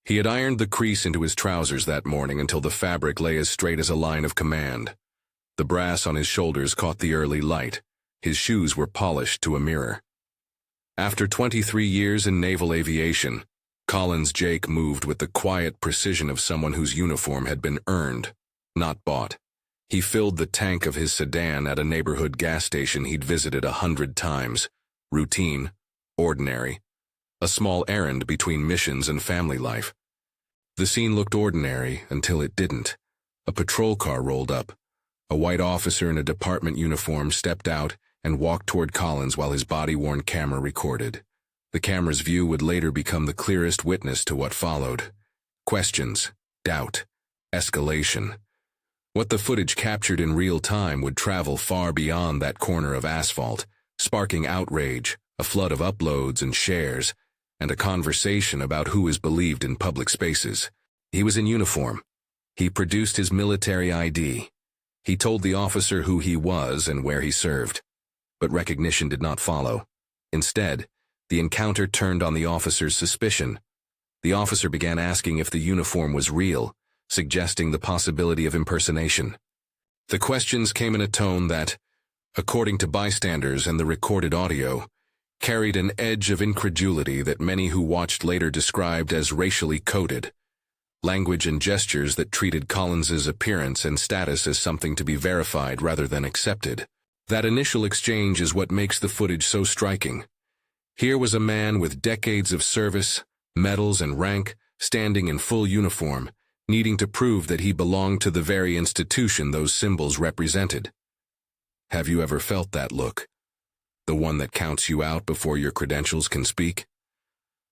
He had ironed the crease into his trousers that morning until the fabric lay as straight as a line of command. The brass on his shoulders caught the early light. His shoes were polished to a mirror. After 23 years in naval aviation, Collins Jake moved with the quiet precision of someone whose uniform had been earned, not bought. He filled the tank of his sedan at a neighborhood gas station he'd visited 100 times. Routine, ordinary, a small errand between missions and family life. The scene looked ordinary until it didn't. A patrol car rolled up. A white officer in a department uniform stepped out and walked toward Collins while his body-worn camera recorded. The camera's view would later become the clearest witness to what followed. Questions, doubt, escalation. What the footage captured in real time would travel far beyond that corner of asphalt, sparking outrage, a flood of uploads and shares, and a conversation about who is believed in public spaces. He was in uniform. He produced his military ID. He told the officer who he was and where he served. But recognition did not follow. Instead, the encounter turned on the officer's suspicion. The officer began asking if the uniform was real, suggesting the possibility of impersonation. The questions came in a tone that, according to bystanders and the recorded audio, carried an edge of incredulity that many who watched later described as racially coded. Language and gestures that treated Collins's appearance and status as something to be verified rather than accepted. That initial exchange is what makes the footage so striking. Here was a man with decades of service, medals and rank, standing in full uniform, needing to prove that he belonged to the very institution those symbols represented. Have you ever felt that look? The one that counts you out before your credentials can speak?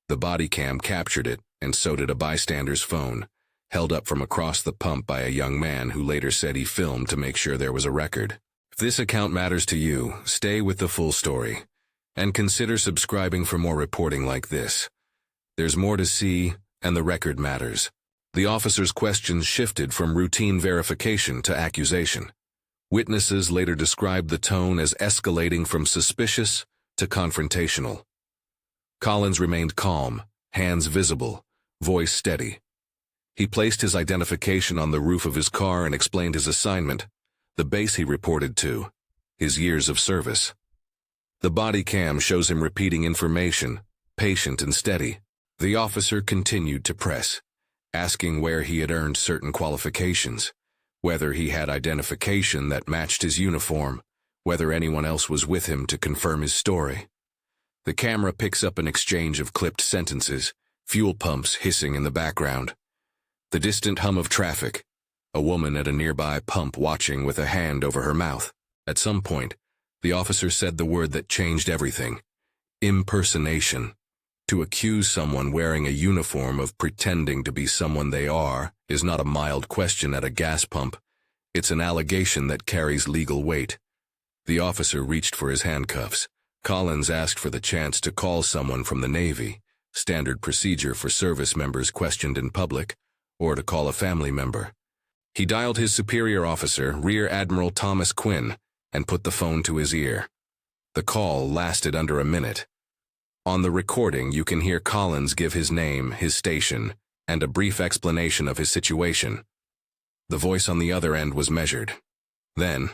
The body cam captured it, and so did a bystander's phone, held up from across the pump by a young man who later said he filmed to make sure there was a record. If this account matters to you, stay with the full story, and consider subscribing for more reporting like this. There's more to see, and the record matters. The officer's questions shifted from routine verification to accusation. Witnesses later described the tone as escalating from suspicious to confrontational. Collins remained calm, hands visible, voice steady. He placed his identification on the roof of his car and explained his assignment, the base he reported to, his years of service. The body cam shows him repeating information, patient and steady. The officer continued to press, asking where he had earned certain qualifications, whether he had identification that matched his uniform, whether anyone else was with him to confirm his story. The camera picks up an exchange of clipped sentences, fuel pumps hissing in the background. The distant hum of traffic, a woman at a nearby pump watching with a hand over her mouth. At some point, the officer said the word that changed everything: impersonation. To accuse someone wearing a uniform of pretending to be someone they are is not a mild question at a gas pump. It's an allegation that carries legal weight. The officer reached for his handcuffs. Collins asked for the chance to call someone from the Navy, standard procedure for service members questioned in public, or to call a family member. He dialed his superior officer, Rear Admiral Thomas Quinn, and put the phone to his ear. The call lasted under a minute. On the recording, you can hear Collins give his name, his station, and a brief explanation of his situation. The voice on the other end was measured. Then,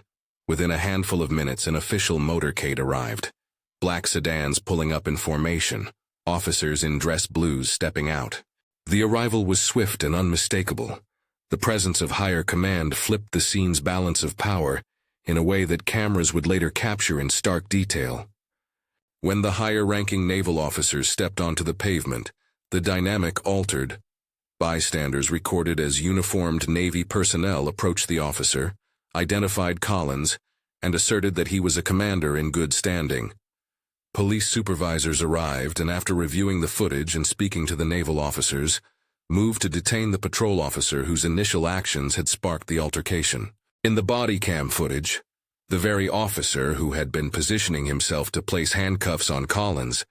within a handful of minutes, an official motorcade arrived. Black sedans pulling up in formation, officers in dress blues stepping out. The arrival was swift and unmistakable. The presence of higher command flipped the scene's balance of power in a way that cameras would later capture in stark detail. When the higher-ranking naval officers stepped onto the pavement, the dynamic altered. Bystanders recorded as uniformed Navy personnel approached the officer, identified Collins, and asserted that he was a commander in good standing. Police supervisors arrived and, after reviewing the footage and speaking to the naval officers, moved to detain the patrol officer whose initial actions had sparked the altercation. In the body cam footage, the very officer who had been positioning himself to place handcuffs on Collins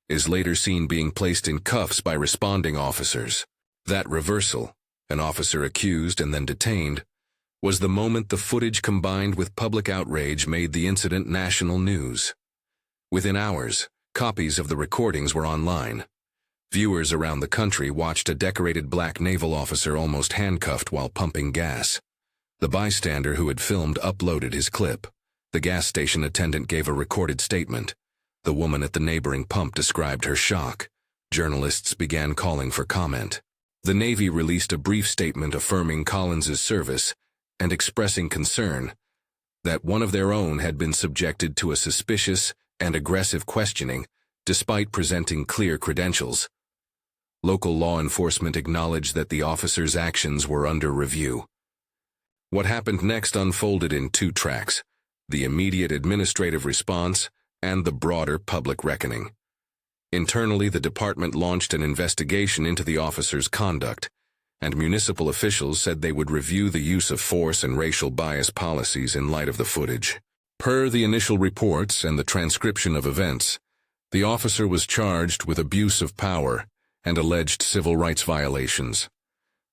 is later seen being placed in cuffs by responding officers. That reversal, an officer accused and then detained, was the moment the footage combined with public outrage made the incident national news. Within hours, copies of the recordings were online. Viewers around the country watched a decorated black naval officer almost handcuffed while pumping gas. The bystander who had filmed uploaded his clip. The gas station attendant gave a recorded statement. The woman at the neighboring pump described her shock. Journalists began calling for comment. The Navy released a brief statement affirming Collins's service and expressing concern that one of their own had been subjected to a suspicious and aggressive questioning despite presenting clear credentials. Local law enforcement acknowledged that the officer's actions were under review. What happened next unfolded in two tracks: the immediate administrative response and the broader public reckoning. Internally, the department launched an investigation into the officer's conduct, and municipal officials said they would review the use of force and racial bias policies in light of the footage. Per the initial reports and the transcription of events, the officer was charged with abuse of power and alleged civil rights violations.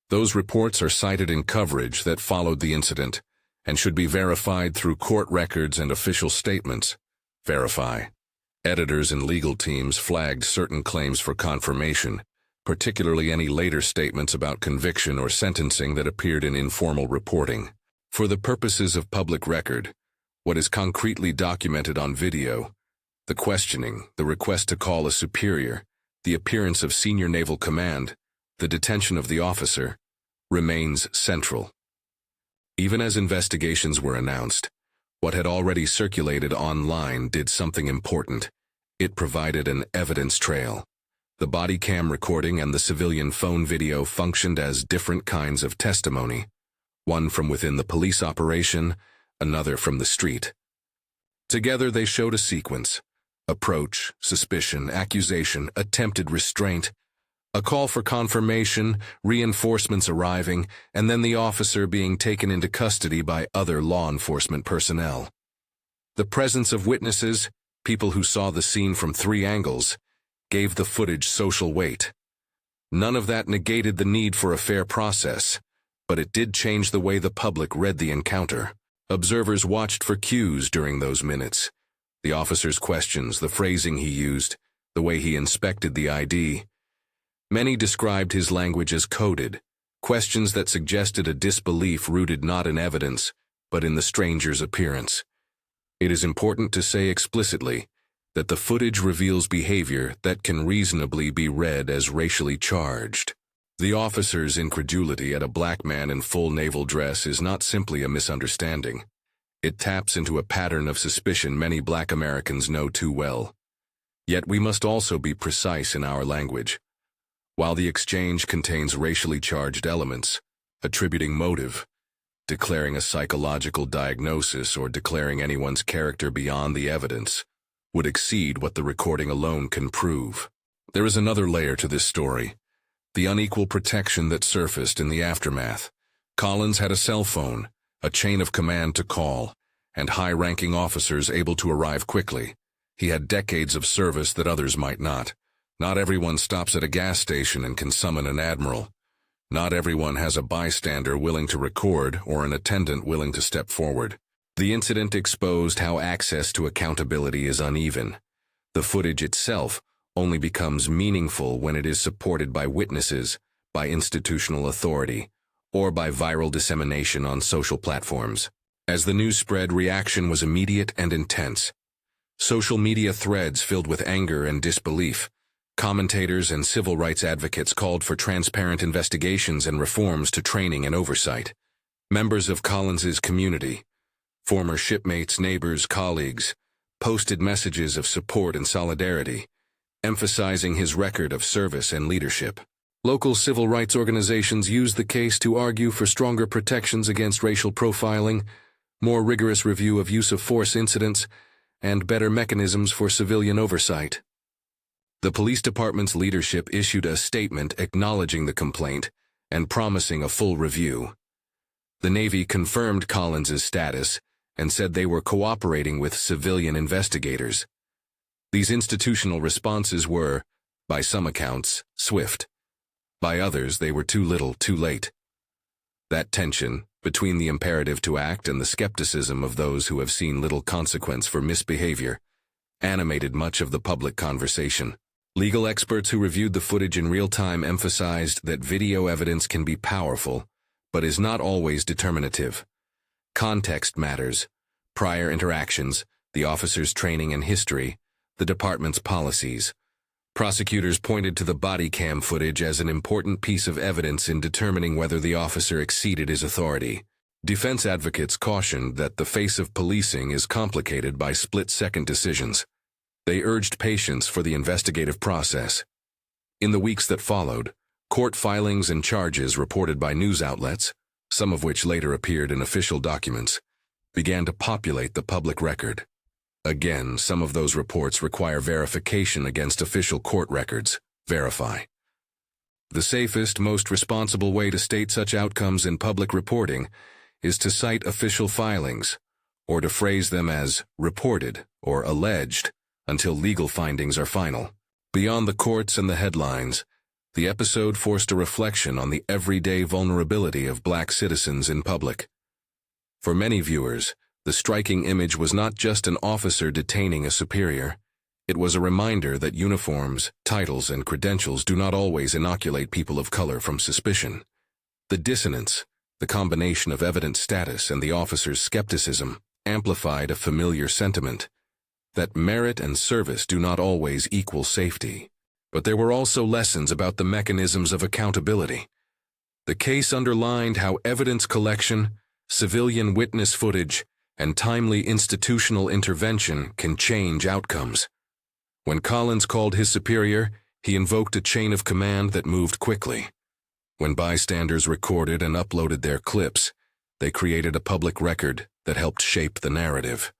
Those reports are cited in coverage that followed the incident and should be verified through court records and official statements. Verify. Editors and legal teams flagged certain claims for confirmation, particularly any later statements about conviction or sentencing that appeared in informal reporting. For the purposes of public record, what is concretely documented on video, the questioning, the request to call a superior, the appearance of senior naval command, the detention of the officer, remains central. Even as investigations were announced, what had already circulated online did something important. It provided an evidence trail. The body cam recording and the civilian phone video functioned as different kinds of testimony, one from within the police operation, another from the street. Together they showed a sequence: approach, suspicion, accusation, attempted restraint, a call for confirmation, reinforcements arriving, and then the officer being taken into custody by other law enforcement personnel. The presence of witnesses, people who saw the scene from 3 angles, gave the footage social weight. None of that negated the need for a fair process, but it did change the way the public read the encounter. Observers watched for cues during those minutes. The officer's questions, the phrasing he used, the way he inspected the ID. Many described his language as coded, questions that suggested a disbelief rooted not in evidence, but in the stranger's appearance. It is important to say explicitly that the footage reveals behavior that can reasonably be read as racially charged. The officer's incredulity at a black man in full naval dress is not simply a misunderstanding. It taps into a pattern of suspicion many black Americans know too well. Yet we must also be precise in our language. While the exchange contains racially charged elements, attributing motive, declaring a psychological diagnosis, or declaring anyone's character beyond the evidence would exceed what the recording alone can prove. There is another layer to this story: the unequal protection that surfaced in the aftermath. Collins had a cell phone, a chain of command to call, and high-ranking officers able to arrive quickly. He had decades of service that others might not. Not everyone stops at a gas station and can summon an admiral. Not everyone has a bystander willing to record or an attendant willing to step forward. The incident exposed how access to accountability is uneven. The footage itself only becomes meaningful when it is supported by witnesses, by institutional authority, or by viral dissemination on social platforms. As the news spread, reaction was immediate and intense. Social media threads filled with anger and disbelief. Commentators and civil rights advocates called for transparent investigations and reforms to training and oversight. Members of Collins's community, former shipmates, neighbors, colleagues, posted messages of support and solidarity, emphasizing his record of service and leadership. Local civil rights organizations used the case to argue for stronger protections against racial profiling, more rigorous review of use of force incidents, and better mechanisms for civilian oversight. The police department's leadership issued a statement acknowledging the complaint and promising a full review. The Navy confirmed Collins's status and said they were cooperating with civilian investigators. These institutional responses were, by some accounts, swift. By others, they were too little, too late. That tension, between the imperative to act and the skepticism of those who have seen little consequence for misbehavior, animated much of the public conversation. Legal experts who reviewed the footage in real time emphasized that video evidence can be powerful, but is not always determinative. Context matters: prior interactions, the officer's training and history, the department's policies. Prosecutors pointed to the body cam footage as an important piece of evidence in determining whether the officer exceeded his authority. Defense advocates cautioned that the face of policing is complicated by split-second decisions. They urged patience for the investigative process. In the weeks that followed, court filings and charges reported by news outlets, some of which later appeared in official documents, began to populate the public record. Again, some of those reports require verification against official court records. Verify. The safest, most responsible way to state such outcomes in public reporting is to cite official filings, or to phrase them as reported or alleged until legal findings are final. Beyond the courts and the headlines, the episode forced a reflection on the everyday vulnerability of black citizens in public. For many viewers, the striking image was not just an officer detaining a superior. It was a reminder that uniforms, titles, and credentials do not always inoculate people of color from suspicion. The dissonance, the combination of evident status and the officer's skepticism, amplified a familiar sentiment: that merit and service do not always equal safety. But there were also lessons about the mechanisms of accountability. The case underlined how evidence collection, civilian witness footage, and timely institutional intervention can change outcomes. When Collins called his superior, he invoked a chain of command that moved quickly. When bystanders recorded and uploaded their clips, they created a public record that helped shape the narrative.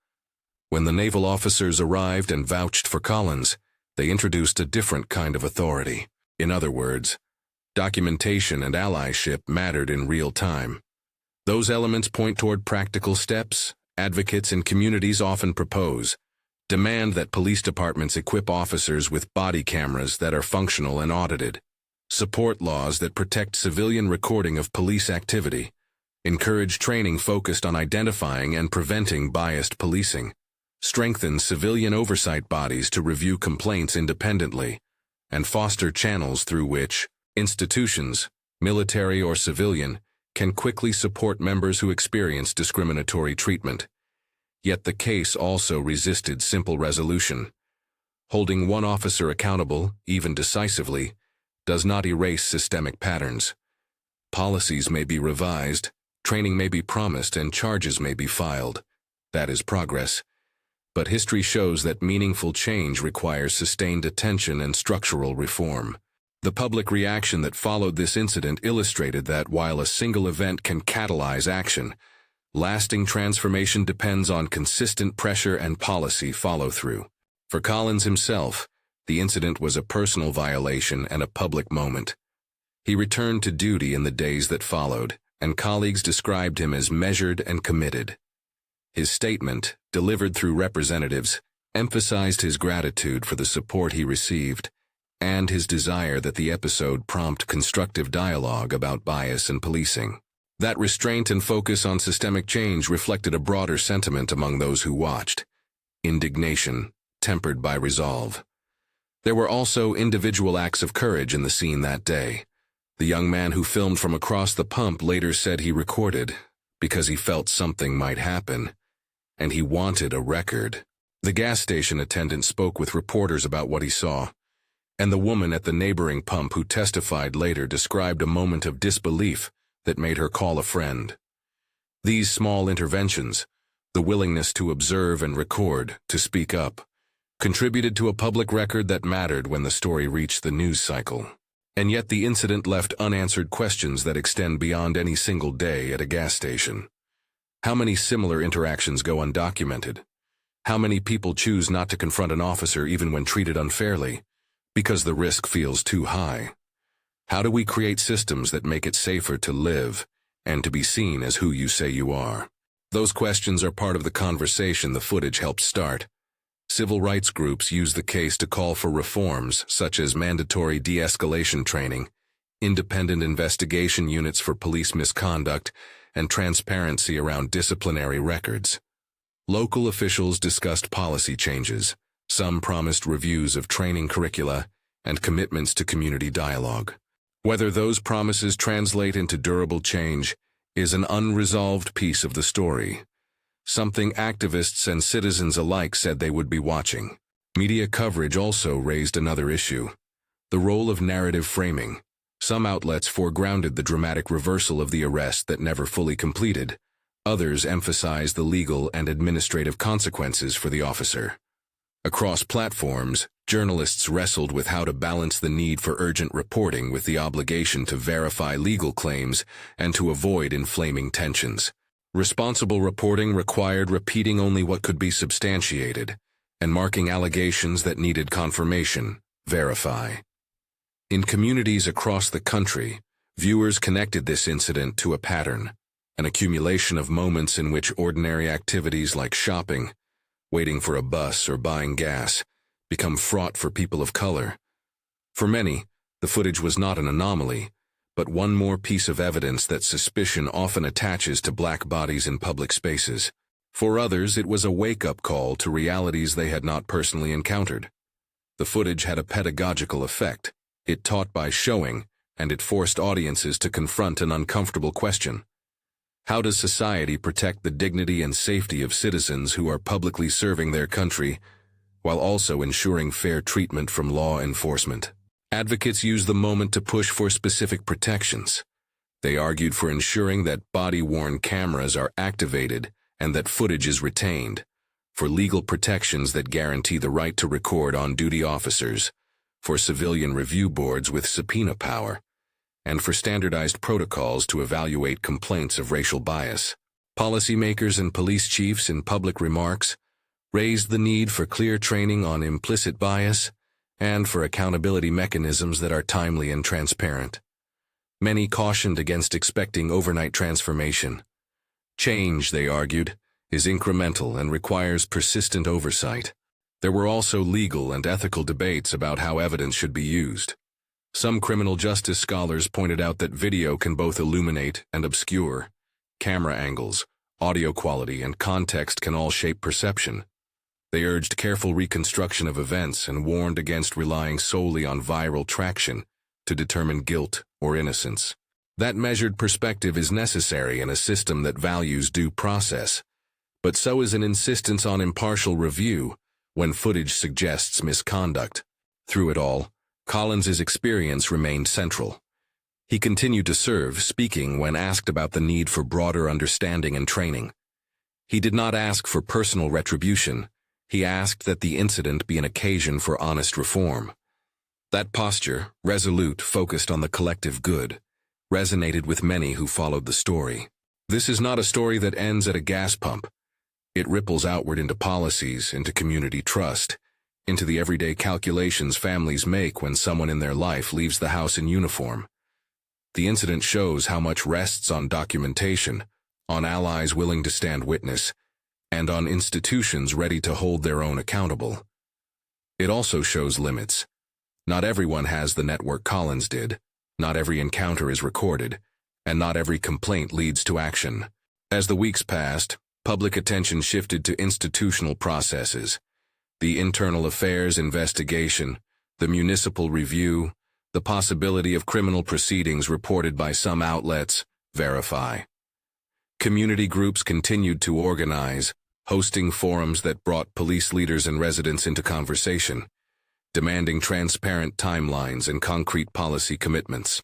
When the naval officers arrived and vouched for Collins, they introduced a different kind of authority. In other words, documentation and allyship mattered in real time. Those elements point toward practical steps advocates and communities often propose. Demand that police departments equip officers with body cameras that are functional and audited. Support laws that protect civilian recording of police activity. Encourage training focused on identifying and preventing biased policing. Strengthen civilian oversight bodies to review complaints independently, and foster channels through which institutions, military or civilian, can quickly support members who experience discriminatory treatment. Yet the case also resisted simple resolution. Holding one officer accountable, even decisively, does not erase systemic patterns. Policies may be revised, training may be promised, and charges may be filed. That is progress. But history shows that meaningful change requires sustained attention and structural reform. The public reaction that followed this incident illustrated that while a single event can catalyze action, lasting transformation depends on consistent pressure and policy follow-through. For Collins himself, the incident was a personal violation and a public moment. He returned to duty in the days that followed, and colleagues described him as measured and committed. His statement, delivered through representatives, emphasized his gratitude for the support he received and his desire that the episode prompt constructive dialogue about bias and policing. That restraint and focus on systemic change reflected a broader sentiment among those who watched: indignation, tempered by resolve. There were also individual acts of courage in the scene that day. The young man who filmed from across the pump later said he recorded because he felt something might happen, and he wanted a record. The gas station attendant spoke with reporters about what he saw, and the woman at the neighboring pump who testified later described a moment of disbelief that made her call a friend. These small interventions, the willingness to observe and record, to speak up, contributed to a public record that mattered when the story reached the news cycle. And yet the incident left unanswered questions that extend beyond any single day at a gas station. How many similar interactions go undocumented? How many people choose not to confront an officer even when treated unfairly, because the risk feels too high? How do we create systems that make it safer to live and to be seen as who you say you are? Those questions are part of the conversation the footage helped start. Civil rights groups use the case to call for reforms such as mandatory de-escalation training, independent investigation units for police misconduct, and transparency around disciplinary records. Local officials discussed policy changes. Some promised reviews of training curricula, and commitments to community dialogue. Whether those promises translate into durable change is an unresolved piece of the story, something activists and citizens alike said they would be watching. Media coverage also raised another issue: the role of narrative framing. Some outlets foregrounded the dramatic reversal of the arrest that never fully completed. Others emphasized the legal and administrative consequences for the officer. Across platforms, journalists wrestled with how to balance the need for urgent reporting with the obligation to verify legal claims and to avoid inflaming tensions. Responsible reporting required repeating only what could be substantiated and marking allegations that needed confirmation, verify. In communities across the country, viewers connected this incident to a pattern, an accumulation of moments in which ordinary activities like shopping, waiting for a bus, or buying gas become fraught for people of color. For many, the footage was not an anomaly, but one more piece of evidence that suspicion often attaches to black bodies in public spaces. For others, it was a wake-up call to realities they had not personally encountered. The footage had a pedagogical effect. It taught by showing, and it forced audiences to confront an uncomfortable question. How does society protect the dignity and safety of citizens who are publicly serving their country, while also ensuring fair treatment from law enforcement? Advocates used the moment to push for specific protections. They argued for ensuring that body-worn cameras are activated and that footage is retained, for legal protections that guarantee the right to record on-duty officers, for civilian review boards with subpoena power, and for standardized protocols to evaluate complaints of racial bias. Policymakers and police chiefs in public remarks raised the need for clear training on implicit bias and for accountability mechanisms that are timely and transparent. Many cautioned against expecting overnight transformation. Change, they argued, is incremental and requires persistent oversight. There were also legal and ethical debates about how evidence should be used. Some criminal justice scholars pointed out that video can both illuminate and obscure. Camera angles, audio quality, and context can all shape perception. They urged careful reconstruction of events and warned against relying solely on viral traction to determine guilt or innocence. That measured perspective is necessary in a system that values due process, but so is an insistence on impartial review when footage suggests misconduct. Through it all, Collins's experience remained central. He continued to serve, speaking when asked about the need for broader understanding and training. He did not ask for personal retribution. He asked that the incident be an occasion for honest reform. That posture, resolute, focused on the collective good, resonated with many who followed the story. This is not a story that ends at a gas pump. It ripples outward into policies, into community trust, into the everyday calculations families make when someone in their life leaves the house in uniform. The incident shows how much rests on documentation, on allies willing to stand witness, and on institutions ready to hold their own accountable. It also shows limits. Not everyone has the network Collins did, not every encounter is recorded, and not every complaint leads to action. As the weeks passed, public attention shifted to institutional processes, the internal affairs investigation, the municipal review, the possibility of criminal proceedings reported by some outlets, verify. Community groups continued to organize, hosting forums that brought police leaders and residents into conversation, demanding transparent timelines and concrete policy commitments.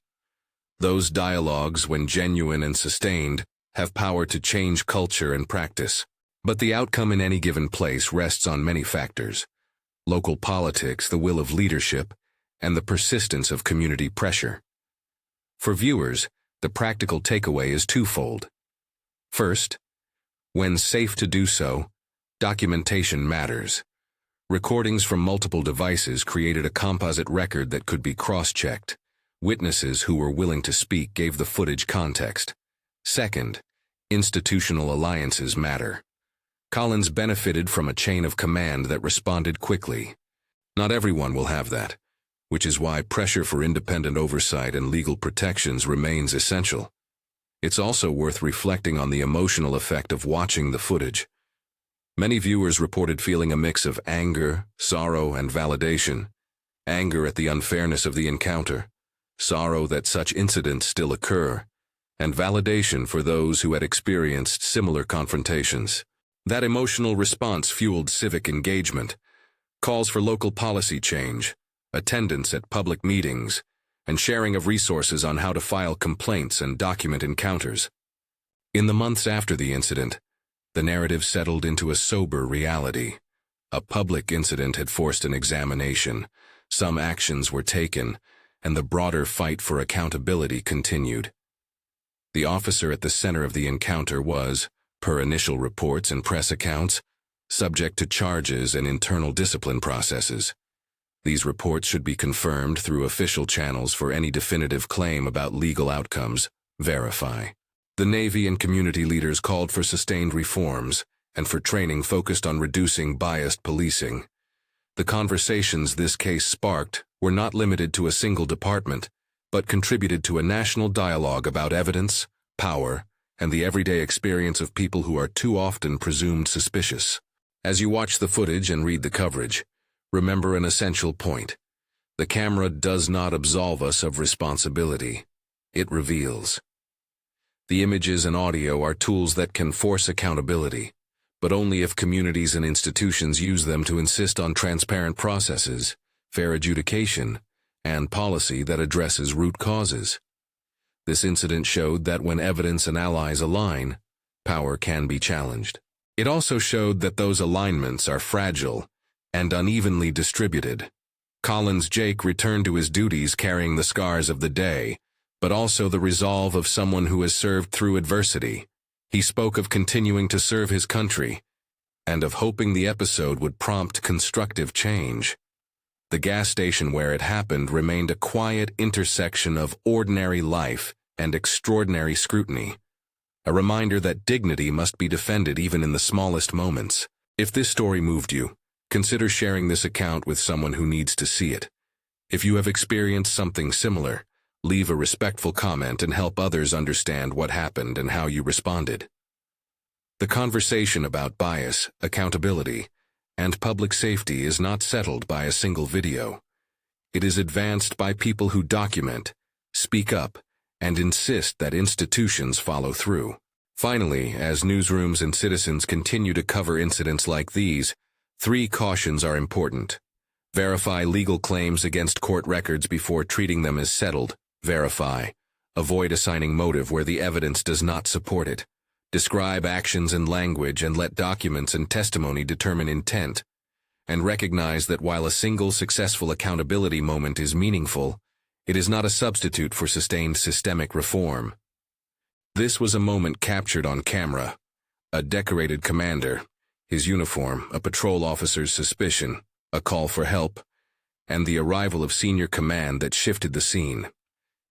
Those dialogues, when genuine and sustained, have power to change culture and practice. But the outcome in any given place rests on many factors: local politics, the will of leadership, and the persistence of community pressure. For viewers, the practical takeaway is twofold. First, when safe to do so, documentation matters. Recordings from multiple devices created a composite record that could be cross-checked. Witnesses who were willing to speak gave the footage context. Second, institutional alliances matter. Collins benefited from a chain of command that responded quickly. Not everyone will have that, which is why pressure for independent oversight and legal protections remains essential. It's also worth reflecting on the emotional effect of watching the footage. Many viewers reported feeling a mix of anger, sorrow, and validation. anger at the unfairness of the encounter, sorrow that such incidents still occur, and validation for those who had experienced similar confrontations. That emotional response fueled civic engagement, calls for local policy change, attendance at public meetings, and sharing of resources on how to file complaints and document encounters. In the months after the incident, the narrative settled into a sober reality. A public incident had forced an examination, some actions were taken, and the broader fight for accountability continued. The officer at the center of the encounter was, per initial reports and press accounts, subject to charges and internal discipline processes. These reports should be confirmed through official channels for any definitive claim about legal outcomes. Verify. The Navy and community leaders called for sustained reforms and for training focused on reducing biased policing. The conversations this case sparked were not limited to a single department, but contributed to a national dialogue about evidence, power, and the everyday experience of people who are too often presumed suspicious. As you watch the footage and read the coverage, remember an essential point. The camera does not absolve us of responsibility. It reveals. The images and audio are tools that can force accountability, but only if communities and institutions use them to insist on transparent processes, fair adjudication, and policy that addresses root causes. This incident showed that when evidence and allies align, power can be challenged. It also showed that those alignments are fragile and unevenly distributed. Collins Jake returned to his duties carrying the scars of the day, but also the resolve of someone who has served through adversity. He spoke of continuing to serve his country, and of hoping the episode would prompt constructive change. The gas station where it happened remained a quiet intersection of ordinary life and extraordinary scrutiny, a reminder that dignity must be defended even in the smallest moments. If this story moved you, consider sharing this account with someone who needs to see it. If you have experienced something similar, leave a respectful comment and help others understand what happened and how you responded. The conversation about bias, accountability, and public safety is not settled by a single video. It is advanced by people who document, speak up, and insist that institutions follow through. Finally, as newsrooms and citizens continue to cover incidents like these, 3 cautions are important. Verify legal claims against court records before treating them as settled. Verify. Avoid assigning motive where the evidence does not support it. Describe actions in language and let documents and testimony determine intent. And recognize that while a single successful accountability moment is meaningful, it is not a substitute for sustained systemic reform. This was a moment captured on camera. A decorated commander, his uniform, a patrol officer's suspicion, a call for help, and the arrival of senior command that shifted the scene.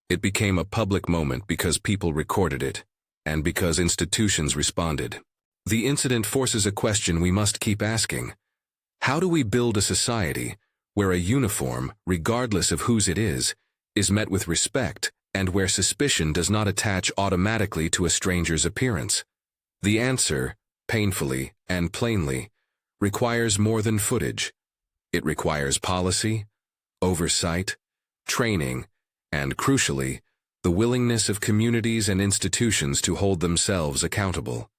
It became a public moment because people recorded it, and because institutions responded. The incident forces a question we must keep asking. How do we build a society where a uniform, regardless of whose it is met with respect, and where suspicion does not attach automatically to a stranger's appearance? The answer, painfully and plainly, requires more than footage. It requires policy, oversight, training, and, crucially, the willingness of communities and institutions to hold themselves accountable.